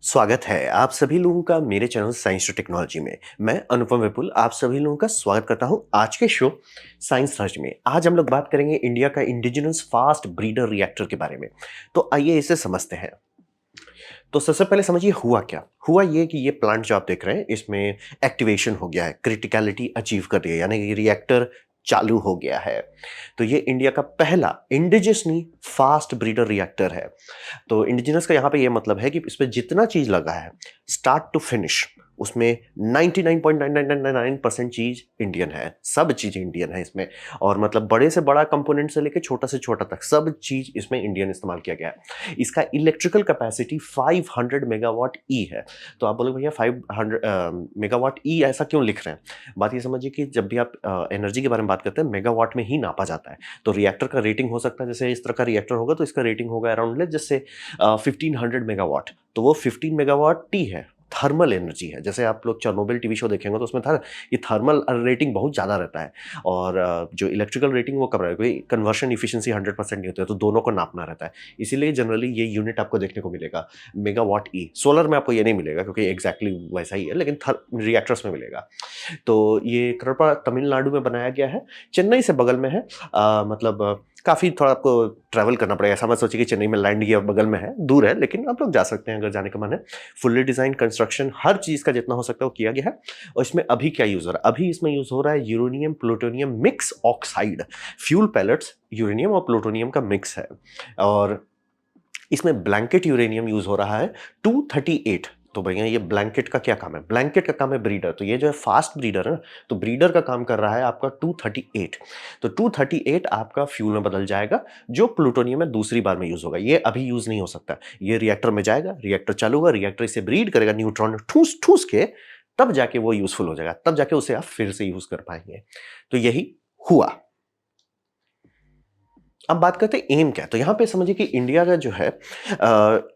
स्वागत है आप सभी लोगों का मेरे चैनल साइंस टू टेक्नोलॉजी में। मैं अनुपम विपुल आप सभी लोगों का स्वागत करता हूं आज के शो साइंस थर्स्ट में। आज हम लोग बात करेंगे इंडिया का इंडिजिनस फास्ट ब्रीडर रिएक्टर के बारे में। तो आइए इसे समझते हैं। तो सबसे पहले समझिए हुआ क्या हुआ। ये कि ये प्लांट जो आप देख रहे हैं इसमें एक्टिवेशन हो गया है, क्रिटिकलिटी अचीव कर दिया, यानी कि रिएक्टर चालू हो गया है। तो ये इंडिया का पहला इंडिजिनसली फास्ट ब्रीडर रिएक्टर है। तो इंडिजिनस का यहाँ पे ये मतलब है कि इस पे जितना चीज लगा है स्टार्ट टू फिनिश, उसमें 99.9999% चीज इंडियन है। सब चीज इंडियन है इसमें। और मतलब बड़े से बड़ा कंपोनेंट से लेकर छोटा से छोटा तक सब चीज इसमें इंडियन इस्तेमाल किया गया है। इसका इलेक्ट्रिकल कैपेसिटी 500 मेगावाट ई है। तो आप बोलोगे भैया 500 मेगावाट ई ऐसा क्यों लिख रहे हैं। बात ये समझिए कि जब भी आप एनर्जी के बारे में बात करते हैं मेगावाट में ही नापा जाता है। तो रिएक्टर का रेटिंग हो सकता है, जैसे इस तरह का रिएक्टर होगा तो इसका रेटिंग होगा अराउंड जैसे 1500 मेगावाट। तो वो 15 मेगावाट टी है, थर्मल एनर्जी है। जैसे आप लोग चेरनोबिल टीवी शो देखेंगे तो उसमें था ये थर्मल रेटिंग बहुत ज़्यादा रहता है और जो इलेक्ट्रिकल रेटिंग वो कम रहेगा, क्योंकि कन्वर्शन इफिशिएंसी 100% नहीं होती है, तो दोनों को नापना रहता है। इसीलिए जनरली ये यूनिट आपको देखने को मिलेगा मेगावाट ई। सोलर में आपको ये नहीं मिलेगा क्योंकि एग्जैक्टली वैसा ही है, लेकिन रिएक्टर्स में मिलेगा। तो ये करपा तमिलनाडु में बनाया गया है, चेन्नई से बगल में है। मतलब काफ़ी थोड़ा आपको ट्रैवल करना पड़ेगा। ऐसा मत सोचिए कि चेन्नई में लैंड किया बगल में है, दूर है, लेकिन आप लोग जा सकते हैं अगर जाने का मन है। फुल्ली डिजाइन कंस्ट्रक्शन हर चीज़ का जितना हो सकता है वो किया गया है। और इसमें अभी क्या यूज़ हो रहा है, अभी इसमें यूज़ हो रहा है uranium plutonium mix oxide. Fuel pellets uranium और प्लूटोनियम का मिक्स है। और इसमें ब्लैंकेट यूरेनियम यूज़ हो रहा है 238। तो भैया ये ब्लैंकेट का क्या काम है, ब्लैंकेट का काम है ब्रीडर। तो ये जो है फास्ट ब्रीडर है, तो ब्रीडर का काम कर रहा है आपका 238। तो 238 आपका फ्यूल में बदल जाएगा, जो प्लूटोनियम में दूसरी बार में यूज होगा। ये अभी यूज नहीं हो सकता। ये रिएक्टर में जाएगा, रिएक्टर चालू होगा, रिएक्टर इसे ब्रीड करेगा, न्यूट्रॉन ठूस ठूस के तब जाके वो यूजफुल हो जाएगा, तब जाके उसे आप फिर से यूज कर पाएंगे। तो यही हुआ। अब बात करते हैं एम क्या है। तो यहाँ पे समझिए कि इंडिया का जो है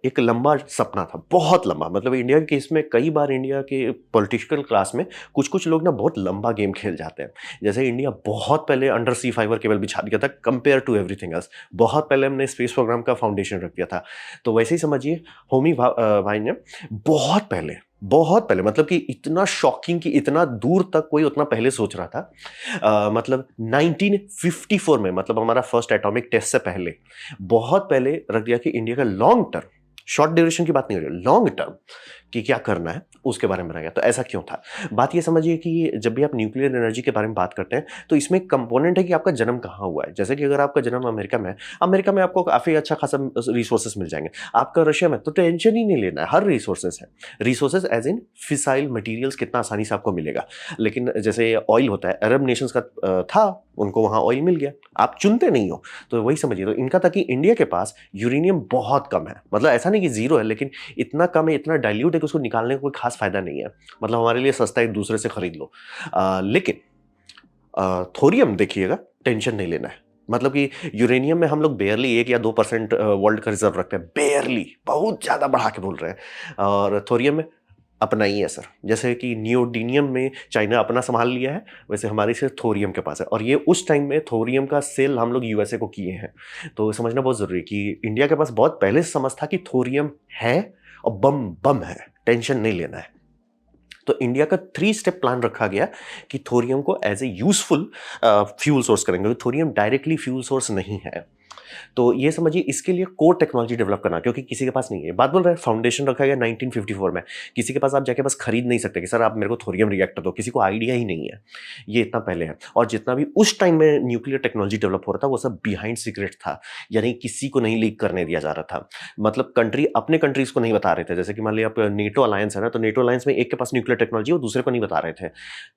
एक लंबा सपना था, बहुत लंबा। मतलब इंडिया के केस में कई बार इंडिया के पॉलिटिकल क्लास में कुछ कुछ लोग ना बहुत लंबा गेम खेल जाते हैं। जैसे इंडिया बहुत पहले अंडर सी फाइबर केबल बिछा दिया था कंपेयर टू एवरीथिंग एल्स। बहुत पहले हमने स्पेस प्रोग्राम का फाउंडेशन रख दिया था। तो वैसे ही समझिए होमी भाई ने बहुत पहले मतलब कि इतना शॉकिंग कि इतना दूर तक कोई उतना पहले सोच रहा था। मतलब 1954 में, मतलब हमारा फर्स्ट एटॉमिक टेस्ट से पहले, बहुत पहले रख दिया कि इंडिया का लॉन्ग टर्म, शॉर्ट ड्यूरेशन की बात नहीं हो रही, लॉन्ग टर्म कि क्या करना है उसके बारे में बनाया गया। तो ऐसा क्यों था। बात ये समझिए कि जब भी आप न्यूक्लियर एनर्जी के बारे में बात करते हैं तो इसमें एक कंपोनेंट है कि आपका जन्म कहाँ हुआ है। जैसे कि अगर आपका जन्म अमेरिका में है, अमेरिका में आपको काफी अच्छा खासा रिसोर्सेस मिल जाएंगे। आपका रशिया में तो टेंशन ही नहीं लेना है, हर रिसोर्सेस है। Resources as in fissile materials कितना आसानी से आपको मिलेगा। लेकिन जैसे ऑयल होता है, अरब नेशंस का था, उनको वहां ऑयल मिल गया, आप चुनते नहीं हो। तो वही समझिए, तो इनका था कि इंडिया के पास यूरेनियम बहुत कम है। मतलब ऐसा नहीं कि जीरो है, लेकिन इतना कम है, इतना डाइल्यूट है कि उसको निकालने का कोई खास फायदा नहीं है। मतलब हमारे लिए सस्ता है, एक दूसरे से खरीद लो। लेकिन थोरियम देखिएगा, टेंशन नहीं लेना है। मतलब कि यूरेनियम में हम लोग बेयरली 1 या 2% वर्ल्ड का रिजर्व रखते हैं, बेयरली, बहुत ज्यादा बढ़ा के बोल रहे हैं। और थोरियम में अपना ही है सर। जैसे कि नियोडीनियम में चाइना अपना संभाल लिया है, वैसे हमारे से थोरियम के पास है। और ये उस टाइम में थोरियम का सेल हम लोग यूएसए को किए हैं। तो समझना बहुत जरूरी है कि इंडिया के पास बहुत पहले से समझ था कि थोरियम है और बम बम है, टेंशन नहीं लेना है। तो इंडिया का 3 स्टेप प्लान रखा गया कि थोरियम को as a useful fuel source करेंगे। थोरियम डायरेक्टली फ्यूल सोर्स नहीं है। तो ये समझिए इसके लिए कोर टेक्नोलॉजी डेवलप करना, क्योंकि किसी के पास नहीं है। बात बोल रहे हैं फाउंडेशन रखा गया 1954 में। किसी के पास आप जाके बस खरीद नहीं सकते कि सर आप मेरे को थोरियम रिएक्टर दो, किसी को आइडिया ही नहीं है। ये इतना पहले है। और जितना भी उस टाइम में न्यूक्लियर टेक्नोलॉजी डेवलप हो रहा था वो सब बिहाइंड सीक्रेट था, यानी किसी को नहीं लीक करने दिया जा रहा था। मतलब कंट्री अपने कंट्रीज को नहीं बता रहे थे। जैसे कि मान लिया आप नेटो अलायंस है ना, तो नेटो अलायंस में एक के पास न्यूक्लियर टेक्नोलॉजी वो दूसरे को नहीं बता रहे थे।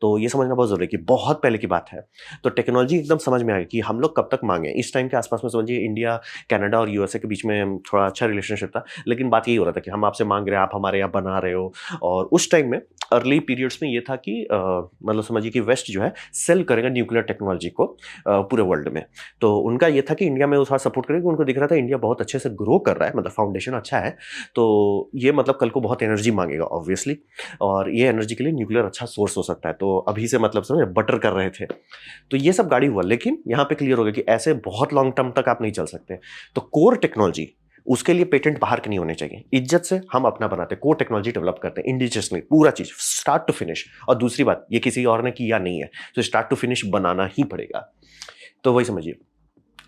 तो ये समझना बहुत जरूरी है कि बहुत पहले की बात है। तो टेक्नोलॉजी एकदम समझ में आ गई कि हम लोग कब तक मांगे। इस टाइम के आसपास में समझिए इंडिया कनाडा और यूएसए के बीच में थोड़ा अच्छा रिलेशनशिप था, लेकिन बात यही हो रहा था कि हम आपसे मांग रहे हैं, आप हमारे यहाँ बना रहे हो। और उस टाइम में अर्ली पीरियड्स में ये था कि मतलब समझिए कि वेस्ट जो है सेल करेगा न्यूक्लियर टेक्नोलॉजी को पूरे वर्ल्ड में। तो उनका ये था कि इंडिया में थोड़ा सपोर्ट करेगा। उनको दिख रहा था इंडिया बहुत अच्छे से ग्रो कर रहा है, मतलब फाउंडेशन अच्छा है, तो ये मतलब कल को बहुत एनर्जी मांगेगा ऑब्वियसली, और ये एनर्जी के लिए न्यूक्लियर अच्छा सोर्स हो सकता है। तो अभी से मतलब समझे बटर कर रहे थे। तो ये सब गाड़ी हुआ, लेकिन यहाँ पे क्लियर हो गया कि ऐसे बहुत लॉन्ग टर्म तक आप नहीं चल सकते। तो कोर टेक्नोलॉजी उसके लिए पेटेंट बाहर के नहीं होने चाहिए, इज्जत से हम अपना बनाते हैं, कोर टेक्नोलॉजी डेवलप करते हैं इंडिजियसली, पूरा चीज स्टार्ट टू फिनिश। और दूसरी बात, ये किसी और ने किया नहीं है, तो स्टार्ट टू फिनिश बनाना ही पड़ेगा। तो वही समझिए।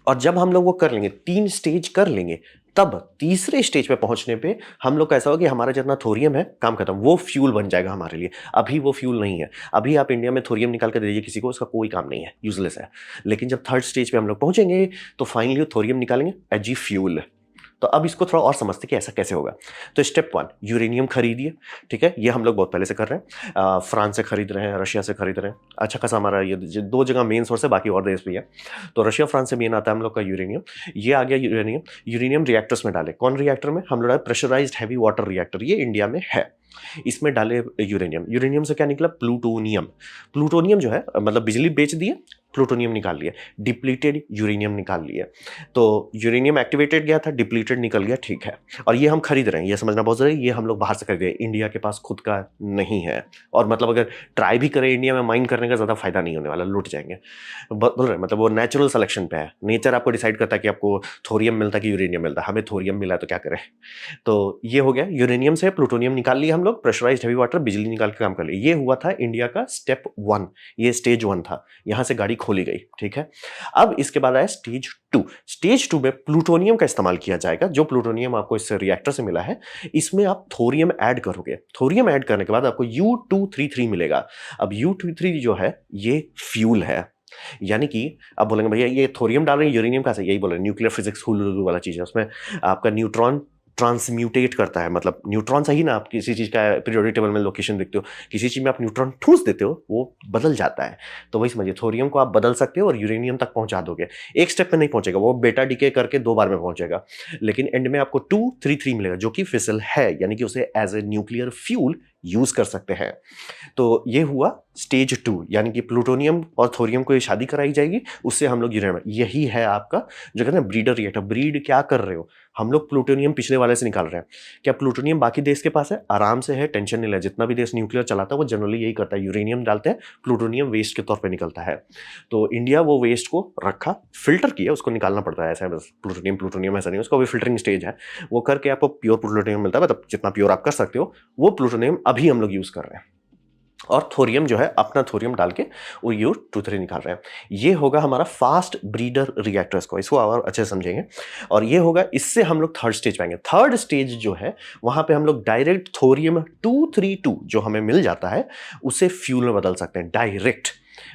और जब हम लोग वो कर लेंगे, 3 स्टेज कर लेंगे, तब तीसरे स्टेज पे पहुंचने पे हम लोग का ऐसा होगा कि हमारा जितना थोरियम है, काम खत्म, वो फ्यूल बन जाएगा हमारे लिए। अभी वो फ्यूल नहीं है। अभी आप इंडिया में थोरियम निकाल कर दे दीजिए किसी को, उसका कोई काम नहीं है, यूजलेस है। लेकिन जब थर्ड स्टेज पे हम लोग पहुंचेंगे, तो फाइनली थोरियम निकालेंगे एज ई फ्यूल। तो अब इसको थोड़ा और समझते कि ऐसा कैसे होगा। तो स्टेप 1, यूरेनियम खरीदिए। ठीक है, ये हम लोग बहुत पहले से कर रहे हैं, फ्रांस से खरीद रहे हैं, रशिया से खरीद रहे हैं। अच्छा खासा हमारा ये 2 जगह मेन सोर्स है, बाकी और देश भी है। तो रशिया फ्रांस से मेन आता है हम लोग का यूरेनियम। ये आ गया यूरेनियम। यूरेनियम रिएक्टर्स में डाले। कौन रिएक्टर में? हम लोग डाले प्रेशराइज्ड हैवी वाटर रिएक्टर, ये इंडिया में है। इसमें डाले यूरेनियम। यूरेनियम से क्या निकला? प्लूटोनियम। प्लूटोनियम जो है मतलब बिजली बेच दिए, प्लूटोनियम निकाल लिया, डिप्लीटेड यूरेनियम निकाल लिया। तो यूरेनियम एक्टिवेटेड गया था, डिप्लीटेड निकल गया, ठीक है। और ये हम खरीद रहे हैं, ये समझना बहुत जरूरी है, ये हम लोग बाहर से खरीद रहे हैं, इंडिया के पास खुद का नहीं है। और मतलब अगर ट्राई भी करें इंडिया में माइन करने का, ज्यादा फायदा नहीं होने वाला, लूट जाएंगे। बोल रहे हैं मतलब वो नेचुरल सिलेक्शन पे है, नेचर आपको डिसाइड करता है कि आपको थोरियम मिलता है कि यूरेनियम मिलता है। हमें थोरियम मिला है तो क्या करें। तो ये हो गया, यूरेनियम से प्लूटोनियम निकाल लिया हम लोग, प्रेशराइज्ड हैवी वाटर, बिजली निकाल के काम कर लिया। ये हुआ था इंडिया का स्टेप 1, ये स्टेज 1 था, यहां से गाड़ी खोली गई, ठीक है। अब इसके बाद आया स्टेज 2। स्टेज 2 में प्लूटोनियम का इस्तेमाल किया जाएगा। जो प्लूटोनियम आपको इस रिएक्टर से मिला है, इसमें आप थोरियम ऐड करोगे। थोरियम ऐड करने के बाद आपको U233 मिलेगा। अब U233 जो है, ये फ्यूल है। यानी कि अब बोलेंगे भैया ये थोरियम डाल रहे हैं, यूरेनियम कहां से? यही बोल रहे हैं, न्यूक्लियर फिजिक्स हुलुलु वाला चीज है। उसमें आपका न्यूट्रॉन ट्रांसम्यूटेट करता है, मतलब न्यूट्रॉन सही ना, आप किसी चीज का पीरियोडिक टेबल में लोकेशन देखते हो, किसी चीज में आप न्यूट्रॉन ठूस देते हो, वो बदल जाता है। तो वही समझिए, थोरियम को आप बदल सकते हो और यूरेनियम तक पहुंचा दोगे। एक स्टेप में नहीं पहुंचेगा, वो बेटा डीके करके 2 बार में पहुंचेगा, लेकिन एंड में आपको 233 मिलेगा, जो कि फिसल है, यानी कि उसे as a nuclear fuel use कर सकते हैं। तो ये हुआ स्टेज 2, यानी कि प्लूटोनियम और थोरियम को ये शादी कराई जाएगी, उससे हम लोग यूरेनियम। यही है आपका जो कहते हैं ब्रीडर रिएक्टर। ब्रीड क्या कर रहे हो? हम लोग प्लूटोनियम पिछले वाले से निकाल रहे हैं। क्या प्लूटोनियम बाकी देश के पास है? आराम से है, टेंशन नहीं ले। जितना भी देश न्यूक्लियर चलाता है वो जनरली यही करता है, यूरेनियम डालते हैं, प्लूटोनियम वेस्ट के तौर पे निकलता है। तो इंडिया वो वेस्ट को रखा, फिल्टर किया, उसको निकालना पड़ता है, ऐसा है बस। प्लूटोनियम प्लूटोनियम ऐसा नहीं, उसका भी फिल्टरिंग स्टेज है, वो करके आपको प्योर प्लूटोनियम मिलता है। मतलब जितना प्योर आप कर सकते हो, वो प्लूटोनियम अभी हम लोग यूज कर रहे हैं। और थोरियम जो है, अपना थोरियम डाल के वो U233 निकाल रहे हैं। ये होगा हमारा फास्ट ब्रीडर रिएक्टर्स को, इसको और अच्छे से समझेंगे। और ये होगा, इससे हम लोग थर्ड स्टेज पाएंगे। थर्ड स्टेज जो है, वहां पे हम लोग डायरेक्ट थोरियम 232 जो हमें मिल जाता है, उसे फ्यूल में बदल सकते हैं डायरेक्ट।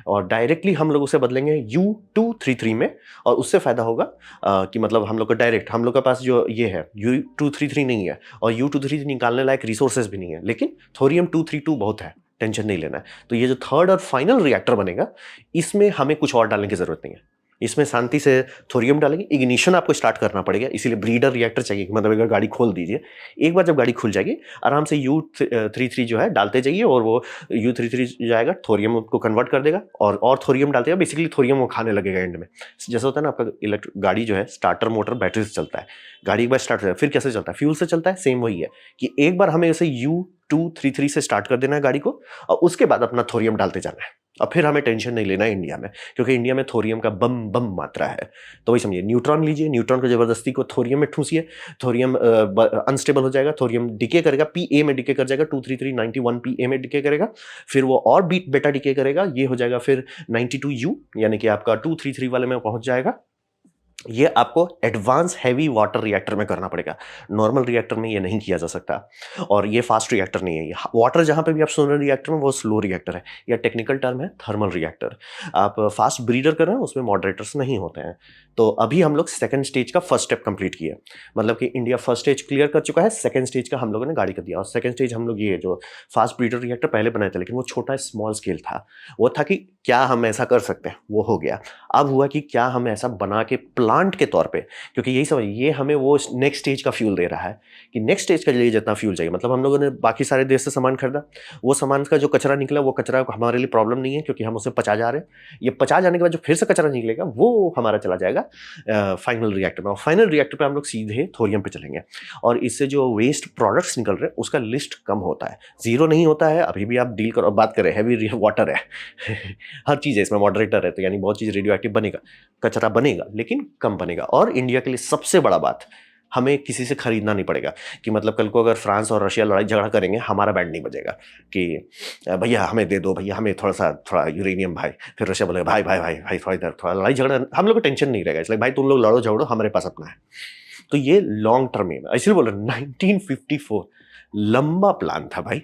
और डायरेक्टली हम लोग उसे बदलेंगे U233 में, और उससे फायदा होगा कि मतलब हम लोग को डायरेक्ट, हम लोग के पास जो ये है U233 नहीं है, और U233 निकालने लायक रिसोर्सेज भी नहीं है, लेकिन थोरियम 232 बहुत है, टेंशन नहीं लेना है। तो ये जो थर्ड और फाइनल रिएक्टर बनेगा, इसमें हमें कुछ और डालने की जरूरत नहीं है। इसमें शांति से थोरियम डालेंगे, इग्निशन आपको स्टार्ट करना पड़ेगा, इसीलिए ब्रीडर रिएक्टर चाहिए। मतलब अगर गाड़ी खोल दीजिए, एक बार जब गाड़ी खुल जाएगी, आराम से U33 जो है डालते जाइए, और वो U33 जाएगा, थोरियम को कन्वर्ट कर देगा, और थोरियम डालते हैं, बेसिकली थोरियम वो खाने लगेगा एंड में। जैसे होता है ना, आपका इलेक्ट्रिक गाड़ी जो है, स्टार्टर मोटर बैटरी से चलता है, गाड़ी एक बार स्टार्ट हो जाए, फिर कैसे चलता है? फ्यूल से चलता है। सेम वही है कि एक बार हमें इसे U233 से स्टार्ट कर देना है गाड़ी को, और उसके बाद अपना थोरियम डालते जाना है। और फिर हमें टेंशन नहीं लेना है इंडिया में, क्योंकि इंडिया में थोरियम का बम बम मात्रा है। तो वही समझिए, न्यूट्रॉन लीजिए, न्यूट्रॉन को जबरदस्ती को थोरियम में ठूसिए, थोरियम अनस्टेबल हो जाएगा, थोरियम डिके करेगा, पीए में डिके कर जाएगा, 23391 पीए में डिके करेगा, फिर वो और बेटा डिके करेगा, ये हो जाएगा फिर 92U, यानी कि आपका 233 वाले में पहुंच जाएगा। ये आपको एडवांस हैवी वाटर रिएक्टर में करना पड़ेगा, नॉर्मल रिएक्टर में ये नहीं किया जा सकता। और ये फास्ट रिएक्टर नहीं है, ये वाटर जहां पे भी आप सुन रहे हैं रिएक्टर में, वो स्लो रिएक्टर है, या टेक्निकल टर्म है थर्मल रिएक्टर। आप फास्ट ब्रीडर कर रहे हैं, उसमें मॉडरेटर्स नहीं होते हैं। तो अभी हम लोग सेकंड स्टेज का फर्स्ट स्टेप कंप्लीट किया, मतलब कि इंडिया फर्स्ट स्टेज क्लियर कर चुका है, सेकंड स्टेज का हम लोगों ने गाड़ी कर दिया। और सेकंड स्टेज हम लोग ये जो फास्ट ब्रीडर रिएक्टर पहले बनाए थे, लेकिन वो छोटा स्मॉल स्केल था, वो था कि क्या हम ऐसा कर सकते हैं, वो हो गया। अब हुआ कि क्या हम ऐसा बना के प्लांट के तौर पे, क्योंकि यही समझ, ये हमें वो नेक्स्ट स्टेज का फ्यूल दे रहा है, कि नेक्स्ट स्टेज के लिए जितना फ्यूल चाहिए। मतलब हम लोगों ने बाकी सारे देश से सामान खरीदा, वो सामान का जो कचरा निकला, वो कचरा हमारे लिए प्रॉब्लम नहीं है, क्योंकि हम उसे पचा जा रहे हैं। ये पचा जाने के बाद जो फिर से कचरा निकलेगा, वो हमारा चला जाएगा फाइनल रिएक्टर में। और फाइनल रिएक्टर पे हम लोग सीधे थोरियम पे चलेंगे, और इससे जो वेस्ट प्रोडक्ट्स निकल रहे हैं, उसका लिस्ट कम होता है, जीरो नहीं होता है। अभी भी आप डील करो, बात करें, हैवी वाटर है हर चीज़ है इसमें, मॉडरेटर है, तो यानी बहुत चीज़ रेडियो एक्टिव बनेगा, कचरा बनेगा, लेकिन कम बनेगा। और इंडिया के लिए सबसे बड़ा बात, हमें किसी से खरीदना नहीं पड़ेगा कि मतलब कल को अगर फ्रांस और रशिया लड़ाई झगड़ा करेंगे, हमारा बैंड नहीं बजेगा कि भैया हमें दे दो, भैया हमें थोड़ा यूरेनियम भाई। फिर रशिया बोलेगा भाई भाई भाई भाई थोड़ा इधर, थोड़ा लड़ाई झगड़ा, हम लोग को टेंशन नहीं रहेगा, इसलिए भाई तुम लोग लड़ो झगड़ो, हमारे पास अपना है। तो ये लॉन्ग टर्म एम है, इसलिए बोल रहा 1954 लंबा प्लान था भाई।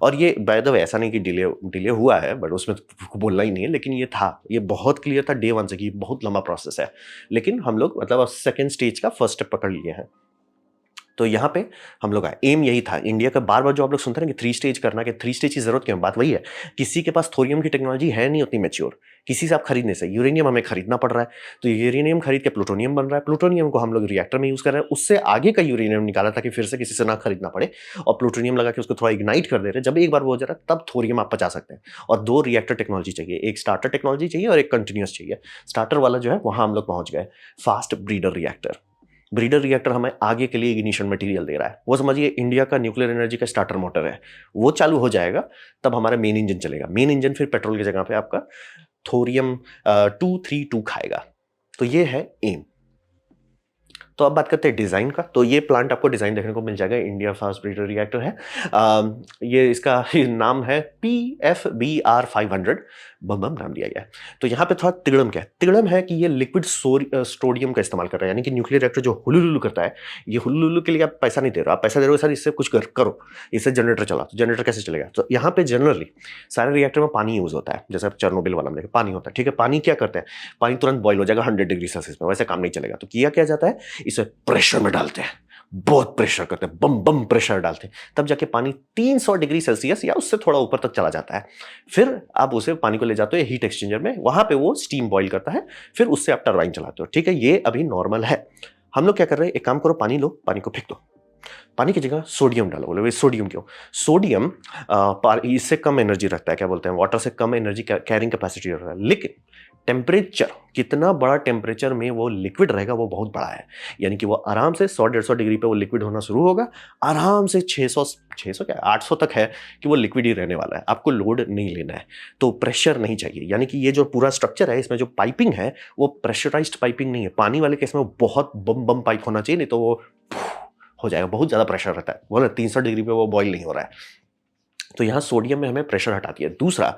और ये बाय द वे ऐसा नहीं कि डिले हुआ है, बट उसमें तो बोलना ही नहीं है, लेकिन ये था, ये बहुत क्लियर था डे वन से कि बहुत लंबा प्रोसेस है। लेकिन हम लोग मतलब सेकेंड स्टेज का फर्स्ट स्टेप पकड़ लिए हैं। तो यहाँ पे हम लोग आए, एम यही था इंडिया का। बार बार जो आप लोग सुनते हैं कि 3 स्टेज करना, कि 3 स्टेज की जरूरत क्यों, बात वही है, किसी के पास थोरियम की टेक्नोलॉजी है नहीं उतनी मैच्योर, किसी से आप खरीदने से, यूरेनियम हमें खरीदना पड़ रहा है, तो यूरेनियम खरीद के प्लूटोनियम बन रहा है, प्लूटोनियम को हम लोग रिएक्टर में यूज कर रहे हैं, उससे आगे का यूरेनियम निकाला ताकि फिर से किसी से ना खरीदना पड़े, और प्लूटोनियम लगा के उसको थोड़ा इग्नाइट कर दे रहे हैं। जब एक बार वो हो जा रहा है तब थोरियम आप पचा सकते हैं। और 2 रिएक्टर टेक्नोलॉजी चाहिए, एक स्टार्टर टेक्नोलॉजी चाहिए और एक कंटिन्यूस चाहिए। स्टार्टर वाला जो है वहां हम लोग पहुंच गए, fast breeder reactor. Breeder reactor हमें आगे के लिए इग्निशन मटेरियल दे रहा है। वो समझिए इंडिया का न्यूक्लियर एनर्जी का स्टार्टर मोटर है, वो चालू हो जाएगा तब हमारा मेन इंजन चलेगा। मेन इंजन फिर पेट्रोल की जगह पे आपका थोरियम 232 खाएगा। तो ये है एम। तो अब बात करते हैं डिज़ाइन का। तो ये प्लांट आपको डिज़ाइन देखने को मिल जाएगा, इंडिया फास्ट ब्रीडर रिएक्टर है। ये इसका नाम है PFBR 500, बम बम नाम दिया गया है। तो यहाँ पे थोड़ा तिगड़म क्या है, तिगड़म है कि ये लिक्विड स्टोडियम का इस्तेमाल कर रहा है, यानी कि न्यूक्लियर रिएक्टर जो हुलुलुलु करता है, ये हुलुलुलु के लिए आप पैसा नहीं दे रहे हो, आप पैसा दे रहे हो सर इससे कुछ करो, इससे जनरेटर चला, तो जनरेटर कैसे चलेगा। तो यहाँ पे जनरली सारे रिएक्टर में पानी यूज होता है, जैसे आप चेरनोबिल वाला में देखें पानी होता है, ठीक है। पानी क्या करते हैं, पानी तुरंत बॉयल हो जाएगा 100 डिग्री सेल्सियस में, वैसे काम नहीं चलेगा। तो किया क्या जाता है, इसे प्रेशर में डालते हैं, बहुत प्रेशर करते हैं, बम बम प्रेशर डालते हैं, तब जाके पानी 300 डिग्री सेल्सियस या उससे थोड़ा ऊपर तक चला जाता है। फिर आप उसे पानी को ले जाते हो हीट एक्सचेंजर में, वहां पे वो स्टीम बॉईल करता है, फिर उससे आप टरबाइन चलाते हो, ठीक है। ये अभी नॉर्मल है। हम लोग क्या कर रहे हैं, एक काम करो, पानी लो, पानी को फेंक दो, पानी की जगह सोडियम डालो। बोले सोडियम क्यों, सोडियम इससे कम एनर्जी रखता है, क्या बोलते हैं, वाटर से कम एनर्जी कैरिंग कैपेसिटी रखता है, लेकिन टेम्परेचर, कितना बड़ा टेम्परेचर में वो लिक्विड रहेगा वो बहुत बड़ा है। यानी कि वो आराम से 100-150 डिग्री पे वो लिक्विड होना शुरू होगा, आराम से 600 क्या 800 तक है कि वो लिक्विड ही रहने वाला है, आपको लोड नहीं लेना है, तो प्रेशर नहीं चाहिए। यानी कि ये जो पूरा स्ट्रक्चर है, इसमें जो पाइपिंग है वो प्रेशराइज्ड पाइपिंग नहीं है। पानी वाले केस में बहुत बम बम पाइप होना चाहिए, नहीं तो वो हो जाएगा, बहुत ज़्यादा प्रेशर रहता है, वो ना 300 डिग्री पे वो बॉईल नहीं हो रहा है। तो यहाँ सोडियम में हमें प्रेशर हटा दिया। दूसरा,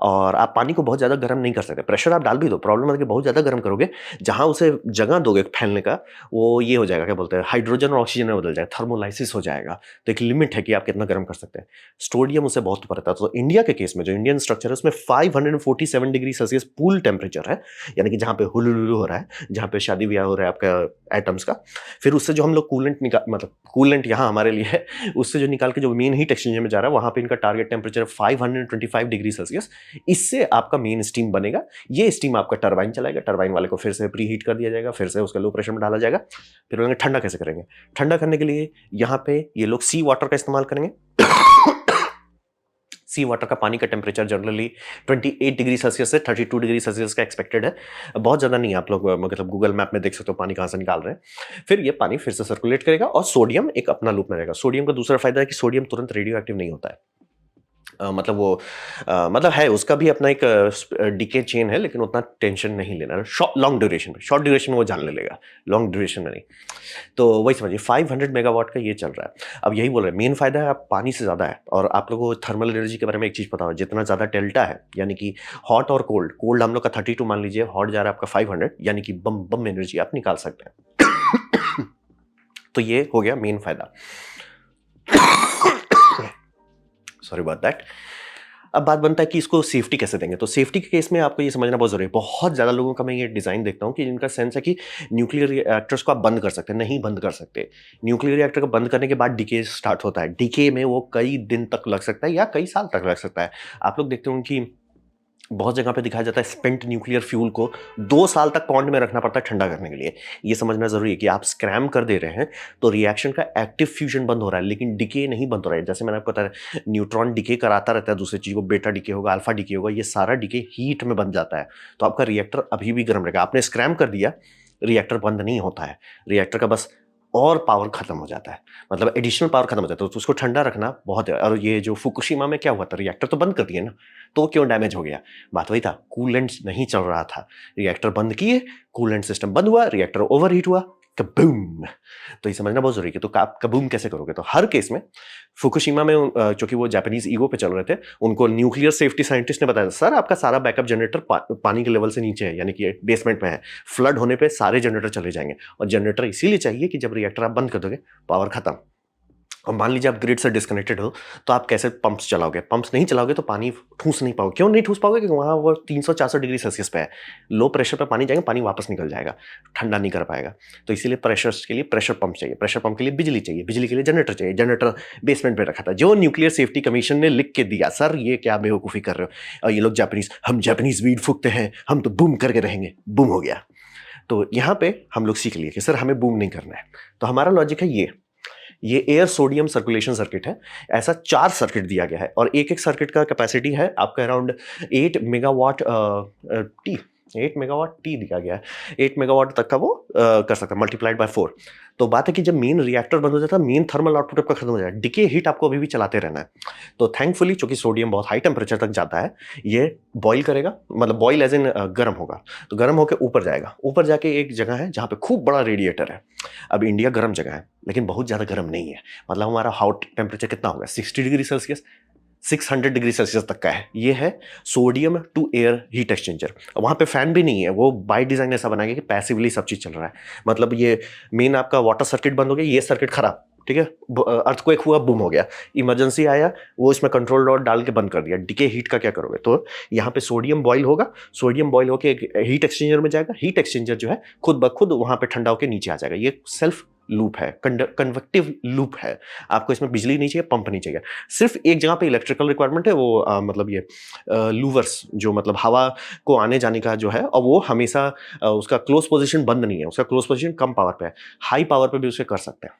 और आप पानी को बहुत ज़्यादा गर्म नहीं कर सकते, प्रेशर आप डाल भी दो, प्रॉब्लम है कि बहुत ज़्यादा गर्म करोगे, जहाँ उसे जगह दोगे फैलने का, वो ये हो जाएगा, क्या बोलते हैं, हाइड्रोजन और ऑक्सीजन में बदल जाएगा, थर्मोलाइसिस हो जाएगा। तो एक लिमिट है कि आप कितना गर्म कर सकते हैं। सोडियम उससे बहुत ऊपर रहता है। तो इंडिया के केस में जो इंडियन स्ट्रक्चर है उसमें 547 डिग्री सेल्सियस पूल टेम्परेचर है, यानी कि जहाँ पे हुलुलुलु हो रहा है, जहाँ पे शादी ब्याह हो रहा है आपका एटम्स का। फिर उससे जो हम लोग कूलेंट निकाल, मतलब कूलेंट यहाँ हमारे लिए है, उससे जो निकाल के जो मेन हीट एक्सचेंजर में जा रहा है, वहाँ पे इनका टारगेट टेम्परेचर 525 डिग्री सेल्सियस। इससे आपका मेन स्टीम बनेगा, ये स्टीम आपका टरबाइन चलाएगा, टरबाइन वाले को फिर से प्री हीट कर दिया जाएगा, फिर से उसके लो प्रेशर में डाला जाएगा। फिर बोलेंगे ठंडा कैसे करेंगे, ठंडा करने के लिए यहाँ पे ये लोग सी वाटर का इस्तेमाल करेंगे। सी वाटर का पानी का टेम्परेचर जनरली 28 डिग्री सेल्सियस से 32 डिग्री सेल्सियस का एक्सपेक्टेड है, बहुत ज़्यादा नहीं है। आप लोग मतलब गूगल मैप में देख सकते हो पानी कहाँ से निकाल रहे हैं। फिर ये पानी फिर से सर्कुलेट करेगा और सोडियम एक अपना लूप में रहेगा। सोडियम का दूसरा फायदा है कि सोडियम तुरंत रेडियो एक्टिव नहीं होता है, मतलब वो मतलब है उसका भी अपना एक डीके चेन है, लेकिन उतना टेंशन नहीं लेना लॉन्ग ड्यूरेशन में। शॉर्ट ड्यूरेशन में वो जान ले लेगा, लॉन्ग ड्यूरेशन में नहीं। तो वही समझिए 500 मेगावाट का ये चल रहा है। अब यही बोल रहे हैं मेन फायदा है आप पानी से ज़्यादा है। और आप लोगों को थर्मल एनर्जी के बारे में एक चीज़ पता हो, जितना ज़्यादा डेल्टा है, यानी कि हॉट और कोल्ड, कोल्ड हम लोग का 32 मान लीजिए, हॉट जा रहा है आपका 500, यानी कि बम बम एनर्जी आप निकाल सकते हैं। तो ये हो गया मेन फायदा। Sorry about that. अब बात बनता है कि इसको सेफ्टी कैसे देंगे। तो सेफ्टी के केस में आपको ये समझना बहुत जरूरी है। बहुत ज़्यादा लोगों का मैं ये डिज़ाइन देखता हूँ कि जिनका सेंस है कि न्यूक्लियर रिएक्टर्स को आप बंद कर सकते हैं, नहीं बंद कर सकते। न्यूक्लियर रिएक्टर को बंद करने के बाद डीके स्टार्ट होता है, डीके में वो कई दिन तक लग सकता है या कई साल तक लग सकता है। आप लोग देखते होंगे कि बहुत जगह पे दिखाया जाता है स्पेंट न्यूक्लियर फ्यूल को 2 साल तक पॉन्ड में रखना पड़ता है ठंडा करने के लिए। ये समझना जरूरी है कि आप स्क्रैम कर दे रहे हैं तो रिएक्शन का एक्टिव फ्यूजन बंद हो रहा है, लेकिन डिके नहीं बंद हो रहा है। जैसे मैंने आपको बताया न्यूट्रॉन डिके कराता रहता है दूसरी चीज को, बेटा डिके होगा, अल्फा डिके होगा, ये सारा डिके हीट में बन जाता है। तो आपका रिएक्टर अभी भी गर्म रहेगा। आपने स्क्रैम कर दिया, रिएक्टर बंद नहीं होता है, रिएक्टर का बस और पावर खत्म हो जाता है, मतलब एडिशनल पावर खत्म हो जाता है। तो उसको ठंडा रखना बहुत है। और ये जो फुकुशिमा में क्या हुआ था, रिएक्टर तो बंद कर दिए ना, तो क्यों डैमेज हो गया, बात वही था, कूलेंट नहीं चल रहा था, रिएक्टर बंद किए, कूलेंट सिस्टम बंद हुआ, रिएक्टर ओवरहीट हुआ, कबूम। तो ये समझना बहुत जरूरी है। तो आप कबूम कैसे करोगे? तो हर केस में फुकुशिमा में चूंकि वो जापानीज ईगो पे चल रहे थे, उनको न्यूक्लियर सेफ्टी साइंटिस्ट ने बताया, सर आपका सारा बैकअप जनरेटर पानी के लेवल से नीचे है, यानी कि बेसमेंट में है, फ्लड होने पे सारे जनरेटर चले जाएंगे। और जनरेटर इसीलिए चाहिए कि जब रिएक्टर आप बंद कर दोगे, पावर खत्म। और मान लीजिए आप ग्रिड से डिस्कनेक्टेड हो, तो आप कैसे पंप्स चलाओगे? पंप्स नहीं चलाओगे तो पानी ठूस नहीं पाओगे। क्यों नहीं ठूस पाओगे? क्योंकि वहाँ वो 300-400 डिग्री सेल्सियस पे है, लो प्रेशर पे पानी जाएगा, पानी वापस निकल जाएगा, ठंडा नहीं कर पाएगा। तो इसीलिए प्रेशर के लिए प्रेशर पंप चाहिए, प्रेशर पंप के लिए बिजली चाहिए, बिजली के लिए जनरेटर चाहिए, जनरेटर बेसमेंट पे रखा था, जो न्यूक्लियर सेफ्टी कमीशन ने लिख के दिया। सर ये क्या बेवकूफ़ी कर रहे हो? और ये लोग जापानीज, हम जापानीज वीड फूकते हैं, हम तो बूम करके रहेंगे। बूम हो गया। तो यहाँ पे हम लोग सीख लिए कि सर हमें बूम नहीं करना है। तो हमारा लॉजिक है ये एयर सोडियम सर्कुलेशन सर्किट है। ऐसा 4 सर्किट दिया गया है और एक सर्किट का कैपेसिटी है आपका around 8 megawatt T, 8 megawatt T दिया गया है। 8 मेगावाट तक का वो कर सकता है, मल्टीप्लाइड बाय 4। तो बात है कि जब मेन रिएक्टर बंद हो जाता है, मेन थर्मल आउटपुट आपका खत्म हो जाएगा, डिके हीट आपको अभी भी चलाते रहना है। तो थैंकफुली चूंकि सोडियम बहुत हाई टेम्परेचर तक जाता है, ये बॉईल करेगा, मतलब बॉईल एज इन गर्म होगा। तो गर्म होकर ऊपर जाएगा, ऊपर जाके एक जगह है जहाँ पे खूब बड़ा रेडिएटर है। अब इंडिया गर्म जगह है लेकिन बहुत ज़्यादा गर्म नहीं है, मतलब हमारा हॉट टेम्परेचर कितना होगा? 60 डिग्री सेल्सियस, 600 डिग्री सेल्सियस तक का है। ये है sodium to air heat exchanger. वहाँ पे फैन भी नहीं है, वो बाय डिजाइन ऐसा बनाया कि पैसिवली सब चीज़ चल रहा है। मतलब ये मेन आपका वाटर सर्किट बंद हो गया, ये सर्किट खराब, ठीक है, अर्थक्वेक हुआ, बूम हो गया, इमरजेंसी आया, वो इसमें कंट्रोल रॉड डाल के बंद कर दिया। डिके हीट का क्या करोगे? तो यहाँ पे सोडियम बॉयल होगा, सोडियम बॉयल होकर एक हीट एक्सचेंजर में जाएगा, हीट एक्सचेंजर जो है खुद ब खुद वहाँ पे ठंडा होकर नीचे आ जाएगा। ये सेल्फ लूप है, कन्वेक्टिव लूप है। आपको इसमें बिजली नहीं चाहिए, पंप नहीं चाहिए, सिर्फ एक जगह पे इलेक्ट्रिकल रिक्वायरमेंट है, वो मतलब ये लूवर्स, जो मतलब हवा को आने जाने का जो है, और वो हमेशा उसका क्लोज पोजीशन बंद नहीं है, उसका क्लोज पोजीशन कम पावर पे है, हाई पावर पे भी उसे कर सकते हैं।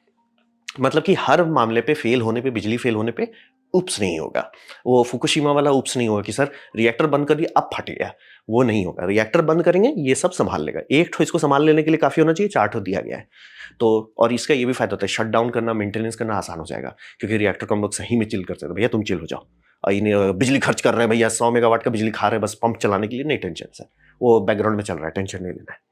मतलब कि हर मामले पे फेल होने पे, बिजली फेल होने पे उप्स नहीं होगा। वो फुकुशिमा वाला उप्स नहीं होगा कि सर रिएक्टर बंद कर दिया अब फट गया, वो नहीं होगा। रिएक्टर बंद करेंगे, ये सब संभाल लेगा। एक ठो इसको संभाल लेने के लिए काफी होना चाहिए, 4 ठो दिया गया है। तो और इसका ये भी फायदा होता है, शट डाउन करना, मेंटेनेंस करना आसान हो जाएगा, क्योंकि रिएक्टर को हम लोग सही में चिल कर सकते हैं। भैया तुम चिल हो जाओ, और इन्हें बिजली खर्च कर रहे हैं भैया, 100 मेगावाट का बिजली खा रहे हैं बस पंप चलाने के लिए, नहीं टेंशन सर, वो बैकग्राउंड में चल रहा है, टेंशन नहीं लेना है।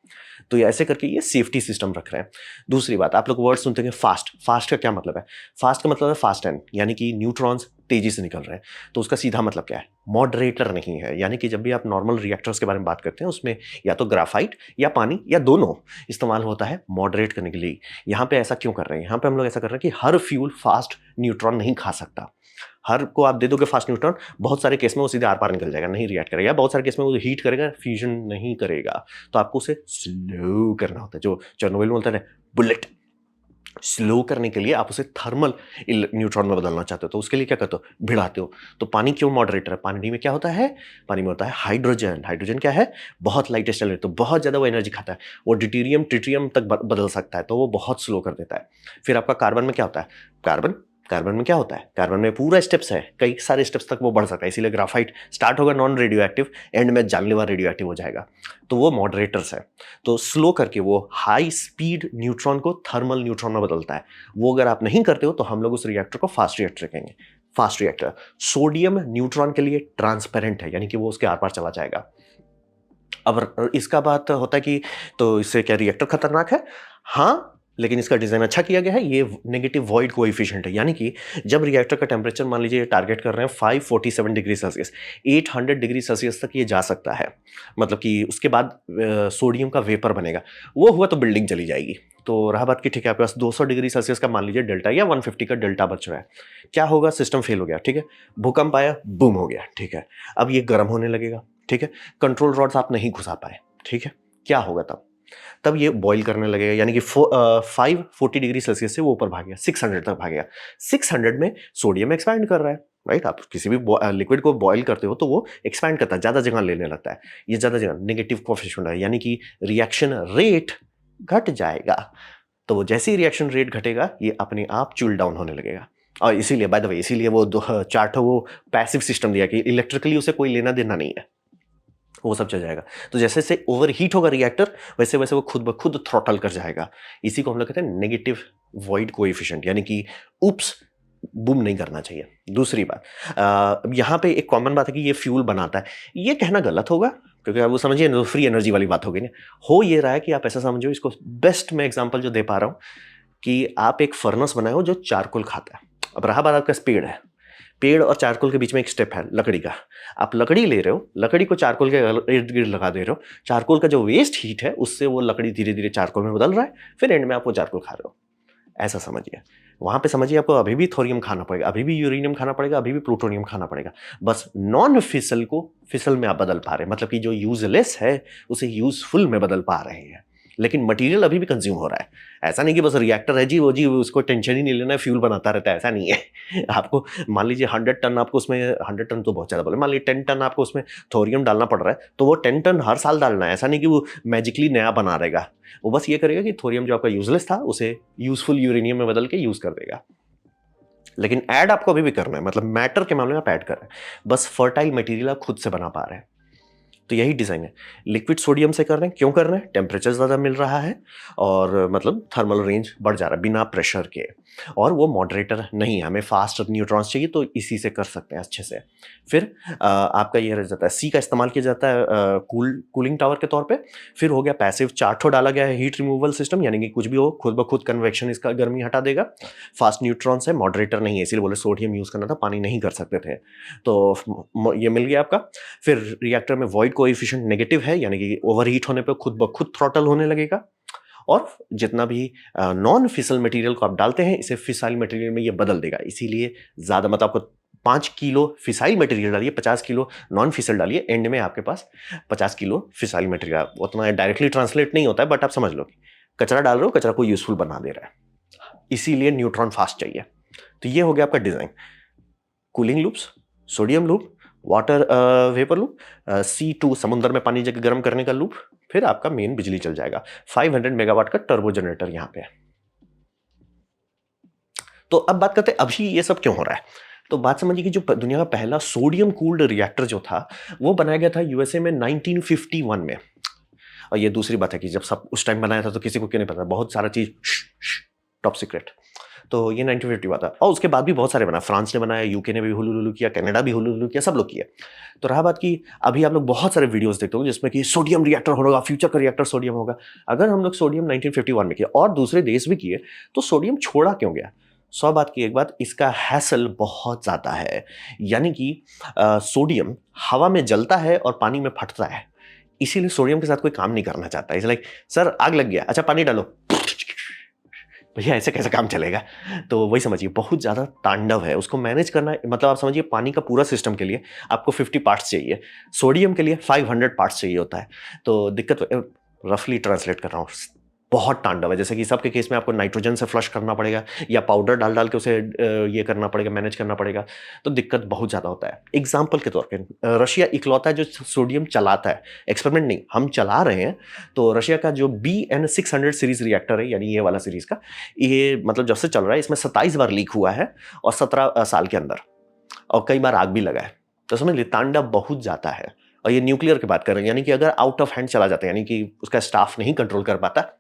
तो ये ऐसे करके ये सेफ्टी सिस्टम रख रहे हैं। दूसरी बात, आप लोग वर्ड सुनते हैं फास्ट। फास्ट का क्या मतलब है? फास्ट का मतलब है फास्ट एंड, यानी कि न्यूट्रॉन्स तेजी से निकल रहे हैं। तो उसका सीधा मतलब क्या है? मॉडरेटर नहीं है। यानी कि जब भी आप नॉर्मल रिएक्टर्स के बारे में बात करते हैं, उसमें या तो ग्राफाइट या पानी या दोनों इस्तेमाल होता है मॉडरेट करने के लिए। यहाँ पे ऐसा क्यों कर रहे हैं? यहाँ पे हम लोग ऐसा कर रहे हैं कि हर फ्यूल फास्ट न्यूट्रॉन नहीं खा सकता। हर को आप दे दोगे फास्ट न्यूट्रॉन, बहुत सारे केस में वो सीधे आर पार निकल जाएगा, नहीं रिएक्ट करेगा। बहुत सारे केस में वो हीट करेगा, फ्यूजन नहीं करेगा। तो आपको उसे स्लो करना होता है, जो चेरनोबिल में बोलते हैं बुलेट। स्लो करने के लिए आप उसे थर्मल न्यूट्रॉन में बदलना चाहते हो, तो उसके लिए क्या करते हो? भिड़ाते हो। तो पानी क्यों मॉडरेटर है? पानी में क्या होता है? पानी में होता है हाइड्रोजन। हाइड्रोजन क्या है? बहुत लाइटेस्ट एलिमेंट, तो बहुत ज़्यादा वो एनर्जी खाता है, वो ड्यूटेरियम ट्रिटियम तक बदल सकता है, तो वो बहुत स्लो कर देता है। फिर आपका कार्बन में क्या होता है? कार्बन में क्या होता है? कार्बन में पूरा स्टेप्स है, कई सारे स्टेप्स तक वो बढ़ सकता है, इसीलिए ग्राफाइट स्टार्ट होगा नॉन रेडियो एक्टिव, एंड में जानलेवा रेडियो एक्टिव हो जाएगा। तो वो मॉडरेटर्स है। तो स्लो करके वो हाई स्पीड न्यूट्रॉन को थर्मल न्यूट्रॉन में बदलता है। वो अगर आप नहीं करते हो तो हम लोग उस रिएक्टर को फास्ट रिएक्टर कहेंगे। फास्ट रिएक्टर सोडियम न्यूट्रॉन के लिए ट्रांसपेरेंट है, यानी कि वो उसके आर पार चला जाएगा। अब इसका बात होता है कि तो इससे क्या रिएक्टर खतरनाक है? हाँ, लेकिन इसका डिज़ाइन अच्छा किया गया है। ये नेगेटिव वॉइड कोएफिशिएंट है, यानी कि जब रिएक्टर का टेम्परेचर मान लीजिए टारगेट कर रहे हैं 547 डिग्री सेल्सियस, 800 डिग्री सेल्सियस तक ये जा सकता है। मतलब कि उसके बाद सोडियम का वेपर बनेगा, वो हुआ तो बिल्डिंग चली जाएगी। तो रहा बात कि ठीक है, आपके पास 200 डिग्री सेल्सियस का मान लीजिए डेल्टा या 150 का डेल्टा बच रहा है, क्या होगा? सिस्टम फेल हो गया, ठीक है, भूकंप आया, बूम हो गया, ठीक है। अब ये गर्म होने लगेगा, ठीक है, कंट्रोल रॉड्स आप नहीं घुसा पाए, ठीक है, क्या होगा तब ये बॉईल करने लगेगा, यानी कि 540 डिग्री सेल्सियस से वो ऊपर भागेगा, 600 तक भागेगा। 600 में सोडियम एक्सपैंड कर रहा है, राइट। आप किसी भी लिक्विड को बॉईल करते हो तो वो एक्सपैंड करता है, ज़्यादा जगह लेने लगता है। ये ज़्यादा जगह नेगेटिव कोएफिशिएंट है, यानी कि रिएक्शन रेट घट जाएगा। तो वो जैसे ही रिएक्शन रेट घटेगा, ये अपने आप चूल डाउन होने लगेगा। और इसीलिए बाय द वे, इसीलिए वो चार्ट वो पैसिव सिस्टम दिया कि इलेक्ट्रिकली उसे कोई लेना देना नहीं है, वो सब चल जाएगा। तो जैसे जैसे ओवर हीट होगा रिएक्टर, वैसे वैसे वो खुद ब खुद थ्रॉटल कर जाएगा। इसी को हम लोग कहते हैं नेगेटिव वॉइड कोएफिशिएंट, यानी कि उप्स बूम नहीं करना चाहिए। दूसरी बात, यहाँ पे एक कॉमन बात है कि ये फ्यूल बनाता है, ये कहना गलत होगा, क्योंकि आप वो समझिए फ्री एनर्जी वाली बात हो गई ना। हो ये रहा है कि आप ऐसा समझो, इसको बेस्ट मैं एग्जांपल जो दे पा रहा हूँ कि आप एक फर्नेस बनाए हो जो चारकोल खाता है। अब रहा बात आपका पेड़ है, पेड़ और चारकोल के बीच में एक स्टेप है लकड़ी का। आप लकड़ी ले रहे हो, लकड़ी को चारकोल के इर्द गिर्द लगा दे रहे हो, चारकोल का जो वेस्ट हीट है उससे वो लकड़ी धीरे धीरे चारकोल में बदल रहा है, फिर एंड में आप वो चारकोल खा रहे हो। ऐसा समझिए। वहां पे समझिए आपको अभी भी थोरियम खाना पड़ेगा, अभी भी यूरेनियम खाना पड़ेगा, अभी भी प्लूटोनियम खाना पड़ेगा। बस नॉन फिसल को फिसल में आप बदल पा रहे हैं, मतलब कि जो यूजलेस है उसे यूजफुल में बदल पा रहे हैं, लेकिन मटेरियल अभी भी कंज्यूम हो रहा है। ऐसा नहीं कि बस रिएक्टर है जी, वो जी उसको टेंशन ही नहीं लेना है, फ्यूल बनाता रहता है, ऐसा नहीं है। आपको मान लीजिए 100 टन आपको उसमें, 100 टन तो बहुत ज़्यादा बोले, मान लीजिए 10 टन आपको उसमें थोरियम डालना पड़ रहा है, तो वो 10 टन हर साल डालना है। ऐसा नहीं कि वो मैजिकली नया बना रहेगा, वो बस ये करेगा कि थोरियम जो आपका यूजलेस था उसे यूजफुल यूरेनियम में बदल के यूज कर देगा। लेकिन ऐड आपको अभी भी करना है, मतलब मैटर के मामले में आप ऐड कर रहे हैं, बस फर्टाइल मटेरियल आप खुद से बना पा रहे हैं। तो यही डिज़ाइन है। लिक्विड सोडियम से कर रहे हैं, क्यों कर रहे हैं? टेम्परेचर ज़्यादा मिल रहा है और मतलब थर्मल रेंज बढ़ जा रहा है बिना प्रेशर के, और वो मॉडरेटर नहीं है, हमें फास्ट न्यूट्रॉन्स चाहिए तो इसी से कर सकते हैं अच्छे से। फिर आपका ये रह जाता है, सी का इस्तेमाल किया जाता है कूलिंग टावर के तौर पे। फिर हो गया पैसिव, चार्टो डाला गया है हीट रिमूवल सिस्टम, यानी कि कुछ भी हो खुद ब खुद कन्वेक्शन इसका गर्मी हटा देगा। फास्ट न्यूट्रॉन्स है, मॉडरेटर नहीं है, इसीलिए बोले सोडियम यूज़ करना था, पानी नहीं कर सकते थे, तो ये मिल गया आपका। फिर रिएक्टर में वॉइड कोएफिशिएंट नेगेटिव है, यानी कि ओवरहीट होने पे खुद ब खुद थ्रॉटल होने लगेगा। और जितना भी नॉन फिसल मटेरियल को आप डालते हैं, इसे फिसाइल मटेरियल में ये बदल देगा। इसीलिए ज़्यादा, मतलब आपको 5 किलो फिसाइल मटेरियल डालिए, 50 किलो नॉन फिसल डालिए, एंड में आपके पास 50 किलो फिसाइल मटेरियल। उतना डायरेक्टली ट्रांसलेट नहीं होता है, बट आप समझ लो कि कचरा डाल रहे हो, कचरा को यूजफुल बना दे रहा है, इसीलिए न्यूट्रॉन फास्ट चाहिए। तो ये हो गया आपका design. Cooling loops, sodium loop, water vapour loop, C2 समुद्र में पानी जगह गर्म करने का लूप, फिर आपका मेन बिजली चल जाएगा। 500 मेगावाट का टर्बो जनरेटर यहाँ पे। तो अब बात करते हैं अभी ये सब क्यों हो रहा है। तो बात समझिए कि जो दुनिया का पहला सोडियम कूल्ड रिएक्टर जो था, वो बनाया गया था यूएसए में 1951 में। और ये दूसरी बात है कि जब सब उस टाइम बनाया था तो किसी को क्यों नहीं पता, बहुत सारा चीज टॉप सीक्रेट। तो ये 1950 हुआ था, और उसके बाद भी बहुत सारे बना, फ्रांस ने बनाया, यूके ने भी हुलुलुलु किया, कनाडा भी हुलुलुलु किया, सब लोग किया। तो रहा बात कि अभी आप लोग बहुत सारे वीडियोस देखते हो जिसमें कि सोडियम रिएक्टर होगा, फ्यूचर का रिएक्टर सोडियम होगा। अगर हम लोग सोडियम 1951 में किया और दूसरे देश भी किए, तो सोडियम छोड़ा क्यों गया? 100 बात की एक बात, इसका हैसल बहुत ज़्यादा है। यानी कि सोडियम हवा में जलता है और पानी में फटता है, इसीलिए सोडियम के साथ कोई काम नहीं करना चाहता। इट्स लाइक, सर आग लग गया, अच्छा पानी डालो, भैया ऐसे कैसे काम चलेगा? तो वही समझिए, बहुत ज़्यादा तांडव है उसको मैनेज करना। मतलब आप समझिए, पानी का पूरा सिस्टम के लिए आपको 50 पार्ट्स चाहिए, सोडियम के लिए 500 पार्ट्स चाहिए होता है। तो दिक्कत, रफली ट्रांसलेट कर रहा हूँ, बहुत तांडव है। जैसे कि सबके केस में आपको नाइट्रोजन से फ्लश करना पड़ेगा, या पाउडर डाल डाल के उसे ये करना पड़ेगा, मैनेज करना पड़ेगा, तो दिक्कत बहुत ज़्यादा होता है। एग्जाम्पल के तौर पर रशिया इकलौता है जो सोडियम चलाता है, एक्सपेरिमेंट नहीं, हम चला रहे हैं। तो रशिया का जो BN600 सीरीज रिएक्टर है, यानी ये वाला सीरीज का, ये मतलब जब से चल रहा है, इसमें 27 बार लीक हुआ है, और 17 साल के अंदर, और कई बार आग भी लगा है। तो समझ लीजिए तांडव बहुत जाता है। और ये न्यूक्लियर की बात कर रहे हैं, यानी कि अगर आउट ऑफ हैंड चला जाता है, यानी कि उसका स्टाफ नहीं कंट्रोल कर पाता,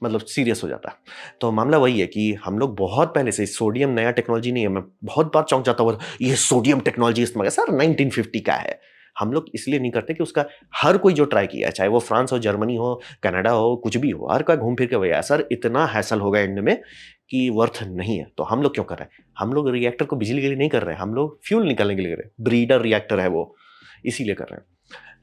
मतलब सीरियस हो जाता है। तो मामला वही है कि हम लोग बहुत पहले से, सोडियम नया टेक्नोलॉजी नहीं है। मैं बहुत बार चौंक जाता हूँ, ये सोडियम टेक्नोलॉजी इस्तेमाल, सर 1950 का है। हम लोग इसलिए नहीं करते कि उसका हर कोई जो ट्राई किया है, चाहे वो फ्रांस हो, जर्मनी हो, कनाडा हो, कुछ भी हो, हर कोई घूम फिर के भैया सर इतना हैसल होगा एंड में कि वर्थ नहीं है। तो हम लोग क्यों कर रहे हैं? हम लोग रिएक्टर को बिजली के लिए नहीं कर रहे हैं, हम लोग फ्यूल निकालने के लिए कर रहे हैं। ब्रीडर रिएक्टर है वो, इसीलिए कर रहे हैं।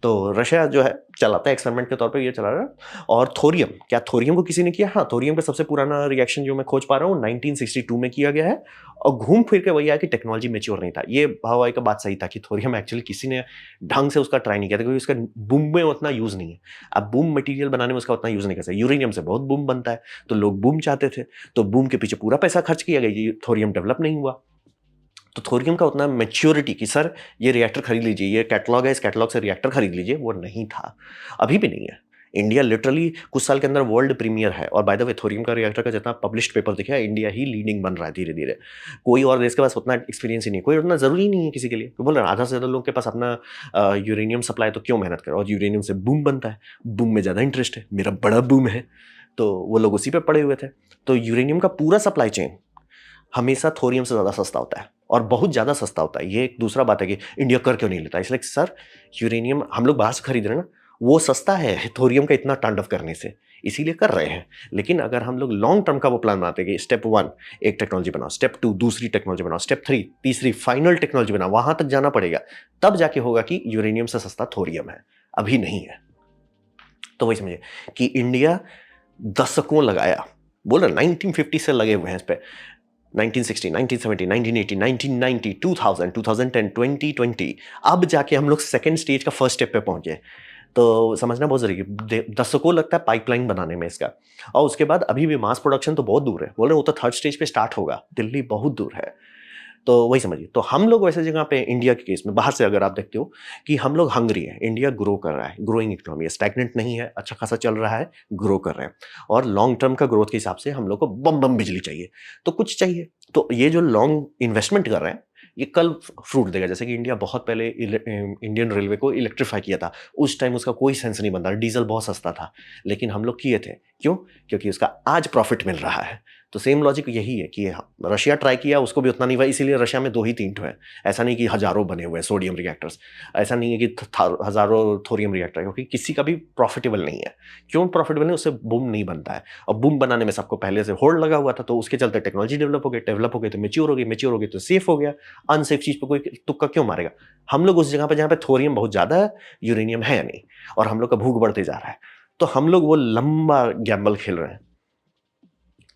तो रशिया जो है चलाता है, एक्सपेरिमेंट के तौर पे ये चला रहा है। और थोरियम, क्या थोरियम को किसी ने किया? हाँ, थोरियम का सबसे पुराना रिएक्शन जो मैं खोज पा रहा हूँ 1962 में किया गया है, और घूम फिर के वही आया कि टेक्नोलॉजी मेच्योर नहीं था। ये भाई का बात सही था कि थोरियम एक्चुअली किसी ने ढंग से उसका ट्राई नहीं किया था, क्योंकि उसका बूम में उतना यूज नहीं है। अब बूम मटेरियल बनाने में उसका उतना यूज नहीं कर सकते। यूरेनियम से बहुत बूम बनता है, तो लोग बूम चाहते थे, तो बूम के पीछे पूरा पैसा खर्च किया गया, ये थोरियम डेवलप नहीं हुआ। तो थोरियम का उतना मैच्योरिटी कि सर ये रिएक्टर खरीद लीजिए, ये कैटलॉग है, इस कैटलॉग से रिएक्टर खरीद लीजिए, वो नहीं था, अभी भी नहीं है। इंडिया लिटरली कुछ साल के अंदर वर्ल्ड प्रीमियर है। और बाय द वे, थोरियम का रिएक्टर का जितना पब्लिश्ड पेपर दिखा है, इंडिया ही लीडिंग बन रहा है धीरे धीरे। कोई और देश के पास उतना एक्सपीरियंस ही नहीं, कोई उतना जरूरी नहीं है किसी के लिए। तो बोल रहे हैं आधा से ज़्यादा लोगों के पास अपना यूरेनियम सप्लाई, तो क्यों मेहनत करो? और यूरेनियम से बूम बनता है, बूम में ज़्यादा इंटरेस्ट है, मेरा बड़ा बूम है, तो वो लोग उसी पे पड़े हुए थे। तो यूरेनियम का पूरा सप्लाई चेन हमेशा थोरियम से ज़्यादा सस्ता होता है और बहुत ज़्यादा सस्ता होता है। ये एक दूसरा बात है कि इंडिया कर क्यों नहीं लेता? इसलिए सर, यूरेनियम हम लोग बाहर से खरीद रहे हैं ना, वो सस्ता है थोरियम का इतना तांडव करने से, इसीलिए कर रहे हैं। लेकिन अगर हम लोग लॉन्ग टर्म का वो प्लान बनाते हैं कि स्टेप 1 एक टेक्नोलॉजी बनाओ, स्टेप 2 दूसरी टेक्नोलॉजी बनाओ, स्टेप 3 तीसरी फाइनल टेक्नोलॉजी बनाओ, वहां तक जाना पड़ेगा, तब जाके होगा कि यूरेनियम से सस्ता थोरियम है, अभी नहीं है। तो वही समझिए कि इंडिया दशकों लगाया, बोल रहे 1950 से लगे हुए हैं इस पे, 1960, 1970, 1980, 1990, 2000, 2010, 2020, अब जाके हम लोग सेकंड स्टेज का फर्स्ट स्टेप पे पहुंचे। तो समझना बहुत जरूरी है, दशकों लगता है पाइपलाइन बनाने में इसका, और उसके बाद अभी भी मास प्रोडक्शन तो बहुत दूर है, बोल रहे वो तो थर्ड स्टेज पे स्टार्ट होगा, दिल्ली बहुत दूर है। तो वही समझिए, तो हम लोग वैसे जगह पे इंडिया के केस में बाहर से अगर आप देखते हो कि हम लोग हंग्री है, इंडिया ग्रो कर रहा है, ग्रोइंग इकोनॉमी है, स्टैग्नेंट नहीं है, अच्छा खासा चल रहा है, ग्रो कर रहे हैं, और लॉन्ग टर्म का ग्रोथ के हिसाब से हम लोग को बम बम बिजली चाहिए, तो कुछ चाहिए, तो ये जो लॉन्ग इन्वेस्टमेंट कर रहे हैं ये कल फ्रूट देगा। जैसे कि इंडिया बहुत पहले इंडियन रेलवे को इलेक्ट्रीफाई किया था, उस टाइम उसका कोई सेंस नहीं बनता, डीजल बहुत सस्ता था, लेकिन हम लोग किए थे, क्यों? क्योंकि उसका आज प्रॉफिट मिल रहा है। तो सेम लॉजिक यही है कि रशिया ट्राई किया, उसको भी उतना नहीं हुआ, इसीलिए रशिया में 2 ही 3 है, ऐसा नहीं कि हजारों बने हुए हैं सोडियम रिएक्टर्स, ऐसा नहीं है कि हजारों थोरियम रिएक्टर, क्योंकि किसी का भी प्रॉफिटेबल नहीं है। क्यों प्रॉफिटेबल नहीं? उससे बूम नहीं बनता है, और बूम बनाने में सबको पहले से होल्ड लगा हुआ था, तो उसके चलते टेक्नोलॉजी डेवलप हो गई तो मेच्योर हो गई तो सेफ हो गया। अनसेफ चीज पर कोई तुक्का क्यों मारेगा? हम लोग उस जगह पर जहाँ पे थोरियम बहुत ज्यादा है, यूरेनियम है नहीं, और हम लोग का भूख बढ़ते जा रहा है, तो हम लोग वो लंबा गैम्बल खेल रहे हैं।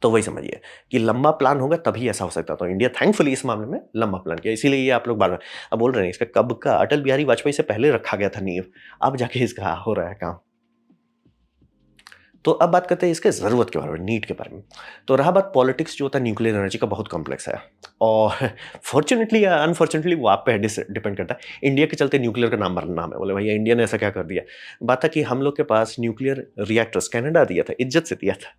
तो वही समझिए कि लंबा प्लान होगा तभी ऐसा हो सकता है। तो इंडिया थैंकफुली इस मामले में लंबा प्लान किया, इसीलिए ये आप लोग बार बार अब बोल रहे हैं इसका कब का, अटल बिहारी वाजपेयी से पहले रखा गया था नींव, अब जाके इसका हो रहा है काम। तो अब बात करते हैं इसके ज़रूरत के बारे में, नीड के बारे में। तो रहा बात पॉलिटिक्स, जो होता है न्यूक्लियर एनर्जी का, बहुत कॉम्प्लेक्स है, और फॉर्चुनेटली या अनफॉर्चुनेटली वो आप पे डिपेंड करता है। इंडिया के चलते न्यूक्लियर का नाम है, बोले भैया इंडिया ने ऐसा क्या कर दिया। बात है कि हम लोग के पास न्यूक्लियर रिएक्टर्स कनाडा दिया था, इज्जत से दिया था,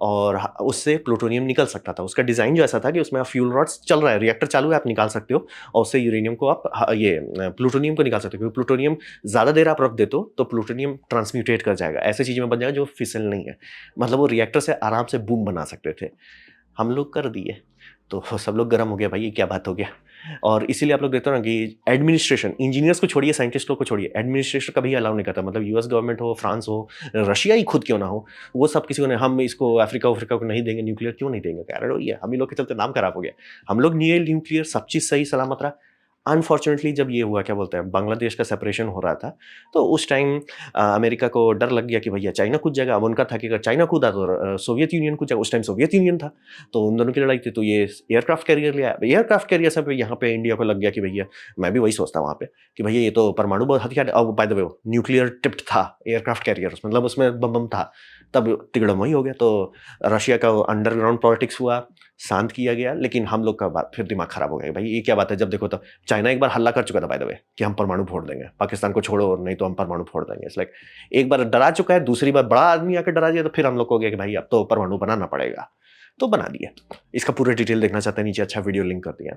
और उससे प्लूटोनियम निकल सकता था। उसका डिज़ाइन जो ऐसा था कि उसमें आप फ्यूल रॉड्स चल रहा है, रिएक्टर चालू है, आप निकाल सकते हो, और उससे यूरेनियम को आप ये प्लूटोनियम को निकाल सकते हो, क्योंकि प्लूटोनियम ज़्यादा देर आप रख देते हो तो प्लूटोनियम ट्रांसम्यूटेट कर जाएगा, ऐसी चीज़ में बन जाएगा जो फिसल नहीं है, मतलब वो रिएक्टर से आराम से बूम बना सकते थे। हम लोग कर दिए, तो सब लोग गर्म हो गया, भाई ये क्या बात हो गया। और इसीलिए आप लोग देखते हो ना कि एडमिनिस्ट्रेशन, इंजीनियर्स को छोड़िए, साइंटिस्ट लोग को छोड़िए, एडमिनिस्ट्रेशन कभी अलाउ नहीं करता, मतलब यूएस गवर्नमेंट हो, फ्रांस हो, रशिया ही खुद क्यों ना हो, वो सब किसी को नहीं, हम इसको अफ्रीका को नहीं देंगे न्यूक्लियर, क्यों नहीं देंगे, कारण वही है, हम ही लोग के चलते नाम खराब हो गया। हम लोग न्यूक्लियर सब चीज़ सही सलामत रहा। अनफॉर्चुनेटली जब ये हुआ, क्या बोलते हैं, बांग्लादेश का सेपरेशन हो रहा था, तो उस टाइम अमेरिका को डर लग गया कि भैया चाइना कूद जाएगा। अब उनका था कि अगर चाइना कूदा तो सोवियत यूनियन कूद जाएगा, उस टाइम सोवियत यूनियन था, तो उन दोनों की लड़ाई थी, तो ये एयरक्राफ्ट कैरियर लिया, एयरक्राफ्ट कैरियर से यहाँ पे इंडिया को लग गया कि भैया, मैं भी वही सोचता वहाँ पे कि भैया ये तो परमाणु हथियार, और by the way nuclear tipped था एयरक्राफ्ट कैरियर, मतलब उसमें बम था, तब तिगड़म वही हो गया। तो रशिया का अंडरग्राउंड पॉलिटिक्स हुआ, शांत किया गया, लेकिन हम लोग का बात फिर दिमाग खराब हो गया, भाई ये क्या बात है, जब देखो तब चाइना एक बार हल्ला कर चुका था बाय द वे कि हम परमाणु फोड़ देंगे, पाकिस्तान को छोड़ो नहीं तो हम परमाणु फोड़ देंगे, इट्स लाइक एक बार डरा चुका है, दूसरी बार बड़ा आदमी आकर डरा दिया, तो फिर हम लोग को हो गया कि भाई अब तो परमाणु बनाना पड़ेगा, तो बना दिया। इसका पूरा डिटेल देखना चाहते हैं, नीचे अच्छा वीडियो लिंक कर दिया।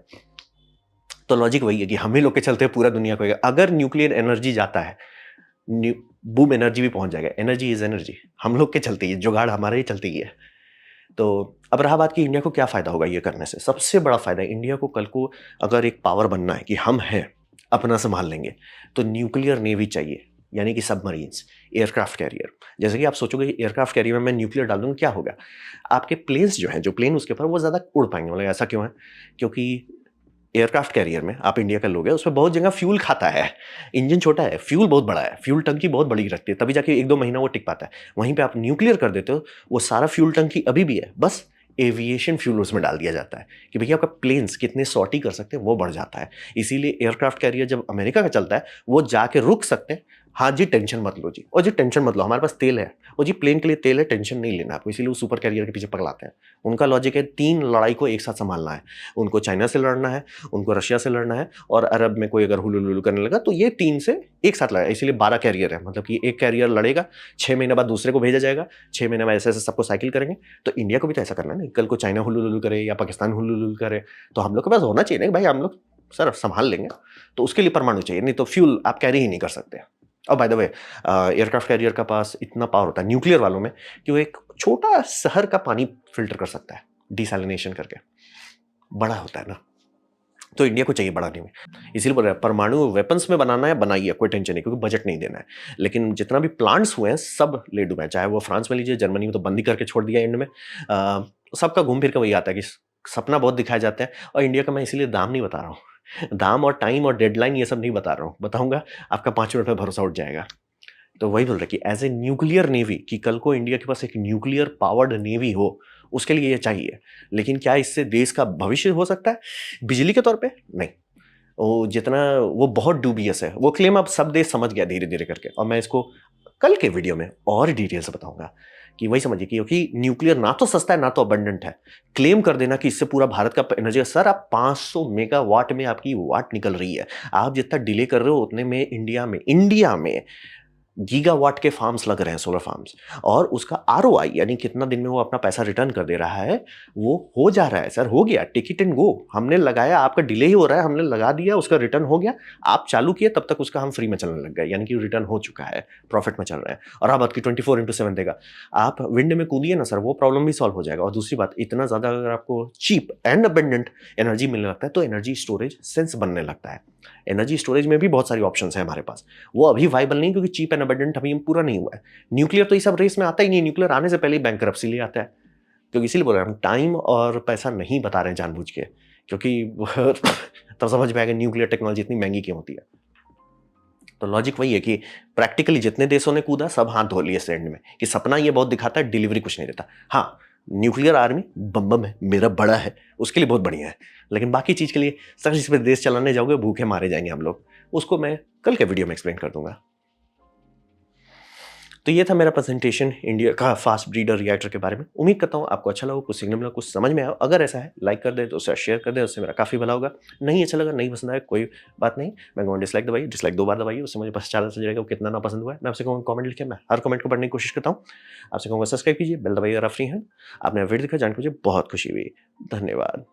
तो लॉजिक वही है कि हम ही लोग के चलते पूरा दुनिया को, अगर न्यूक्लियर एनर्जी जाता है, बूम एनर्जी भी पहुंच जाएगा, एनर्जी इज एनर्जी, हम लोग के चलते ही जुगाड़ हमारे ही चलते ही है। तो अब रहा बात कि इंडिया को क्या फायदा होगा ये करने से। सबसे बड़ा फायदा इंडिया को, कल को अगर एक पावर बनना है कि हम हैं, अपना संभाल लेंगे, तो न्यूक्लियर नेवी चाहिए, यानी कि सबमरीन्स, एयरक्राफ्ट कैरियर। जैसे कि आप सोचोगे एयरक्राफ्ट कैरियर में मैं न्यूक्लियर डाल दूंगा, क्या होगा, आपके प्लेन्स जो हैं, जो प्लेन उसके ऊपर, वो ज़्यादा उड़ पाएंगे। मतलब ऐसा क्यों है? क्योंकि एयरक्राफ्ट कैरियर में आप इंडिया का लोग हैं, उसमें बहुत जगह फ्यूल खाता है, इंजन छोटा है, फ्यूल बहुत बड़ा है, फ्यूल टंकी बहुत बड़ी रखती है, तभी जाके 1-2 महीना वो टिक पाता है। वहीं पे आप न्यूक्लियर कर देते हो, वो सारा फ्यूल टंकी अभी भी है, बस एविएशन फ्यूल उसमें डाल दिया जाता है कि भैया आपका प्लेन्स कितने सॉर्टी कर सकते हैं, वो बढ़ जाता है। इसीलिए एयरक्राफ्ट कैरियर जब अमेरिका का चलता है, वो जाके रुक सकते हैं, हाँ जी टेंशन मत लो जी, और जी टेंशन मत लो, हमारे पास तेल है, और जी प्लेन के लिए तेल है, टेंशन नहीं लेना आपको, इसीलिए वो सुपर कैरियर के पीछे पगलाते हैं। उनका लॉजिक है 3 लड़ाई को एक साथ संभालना है, उनको चाइना से लड़ना है, उनको रशिया से लड़ना है, और अरब में कोई अगर हुलुलुलु करने लगा तो ये 3 से एक साथ लड़ा, इसीलिए 12 कैरियर है, मतलब कि एक कैरियर लड़ेगा, 6 महीने बाद दूसरे को भेजा जाएगा, 6 महीने में ऐसे ऐसे सबको साइकिल करेंगे। तो इंडिया को भी तो ऐसा करना है ना, कल को चाइना हुलुलुलु करे या पाकिस्तान हुलुलुलु करे, तो हम लोग के पास होना चाहिए ना भाई, हम लोग सर संभाल लेंगे। तो उसके लिए परमाणु चाहिए, नहीं तो फ्यूल आप कैरी ही नहीं कर सकते। और by the way aircraft carrier का पास इतना पावर होता है न्यूक्लियर वालों में कि वो एक छोटा शहर का पानी फिल्टर कर सकता है, डिसैलिनेशन करके। बड़ा होता है ना, तो इंडिया को चाहिए बड़ा नेवी। इसीलिए बोल रहे हैं परमाणु वेपन्स में बनाना है, बनाइए, कोई टेंशन नहीं, क्योंकि बजट नहीं देना है। लेकिन जितना भी प्लांट्स हुए हैं सब ले डूबे हैं, चाहे वो फ्रांस में लीजिए, जर्मनी में तो बंदी करके छोड़ दिया एंड में। सबका घूम फिर के वही आता है कि सपना बहुत दिखाए जाते हैं, और इंडिया का मैं इसीलिए दाम नहीं बता रहा हूँ। दाम और टाइम और डेडलाइन ये सब नहीं बता रहा हूँ, बताऊंगा आपका 5 मिनट में भरोसा उठ जाएगा। तो वही बोल रहे कि एज ए न्यूक्लियर नेवी, कि कल को इंडिया के पास एक न्यूक्लियर पावर्ड नेवी हो, उसके लिए ये चाहिए। लेकिन क्या इससे देश का भविष्य हो सकता है बिजली के तौर पे? नहीं। वो जितना, वो बहुत डूबियस है वो क्लेम, अब सब देश समझ गया धीरे धीरे करके, और मैं इसको कल के वीडियो में और डिटेल से बताऊंगा कि वही समझिए कि क्योंकि न्यूक्लियर ना तो सस्ता है ना तो अबंडेंट है। क्लेम कर देना कि इससे पूरा भारत का एनर्जी, सर आप 500 मेगावाट में आपकी वाट निकल रही है, आप जितना डिले कर रहे हो उतने में इंडिया में गीगावाट के फार्म्स लग रहे हैं, सोलर फार्म्स, और उसका आरओआई यानी कितना दिन में वो अपना पैसा रिटर्न कर दे रहा है, वो हो जा रहा है सर, हो गया, टेक इट एंड गो। हमने लगाया, आपका डिले ही हो रहा है, हमने लगा दिया, उसका रिटर्न हो गया, आप चालू किए तब तक उसका हम फ्री में चलने लग गए, यानी कि रिटर्न हो चुका है, प्रॉफिट में चल रहे हैं, और अब आपकी 24/7 देगा। आप विंड में कूदिए ना सर, वो प्रॉब्लम भी सॉल्व हो जाएगा। और दूसरी बात, इतना ज़्यादा अगर आपको चीप एंड अबेंडेंट एनर्जी मिलने लगता है तो एनर्जी स्टोरेज सेंस बनने लगता है। एनर्जी स्टोरेज में भी बहुत सारी ऑप्शंस हैं हमारे पास, वो अभी वाइबल नहीं क्योंकि चीप एंड अबंडेंट अभी पूरा नहीं हुआ है। न्यूक्लियर तो ये सब रेस में आता ही नहीं, न्यूक्लियर आने से पहले ही बैंकरप्सी ले आता है। क्योंकि इसीलिए बोल रहे हैं हम टाइम और पैसा नहीं बता रहे हैं जानबूझ के, क्योंकि तब समझ में आएगा न्यूक्लियर टेक्नोलॉजी इतनी महंगी क्यों होती है। तो लॉजिक वही है कि प्रैक्टिकली जितने देशों ने कूदा सब हाथ धो लिए एंड में, कि सपना ये बहुत दिखाता है, डिलीवरी कुछ नहीं देता। हाँ, न्यूक्लियर आर्मी बम बम है, मेरा बड़ा है, उसके लिए बहुत बढ़िया है, लेकिन बाकी चीज़ के लिए सर जिस पे देश चलाने जाओगे भूखे मारे जाएंगे हम लोग, उसको मैं कल के वीडियो में एक्सप्लेन कर दूंगा। तो ये था मेरा प्रेजेंटेशन इंडिया का फास्ट ब्रीडर रिएक्टर के बारे में। उम्मीद करता हूँ आपको अच्छा लगा, कुछ सिग्नल मिला, कुछ समझ में आया। अगर ऐसा है लाइक कर दे तो उसे शेयर कर दे, उससे मेरा काफ़ी भला होगा। नहीं अच्छा लगा, नहीं पसंद आया, कोई बात नहीं, मैं कहूँगा डिसलाइक दबाइए, डिसलाइक 2 बार दबाइए, उससे मुझे पता चल जाएगा वो कितना ना पसंद हुआ है। मैं आपसे कहूँगा कमेंट लिखिए, मैं हर कमेंट को पढ़ने की कोशिश करता हूँ। आपसे कहूँगा सब्सक्राइब कीजिए, बेल दबाइए अगर आप फ्री हैं। आपने वीडियो देखा, जान के मुझे बहुत खुशी हुई। धन्यवाद।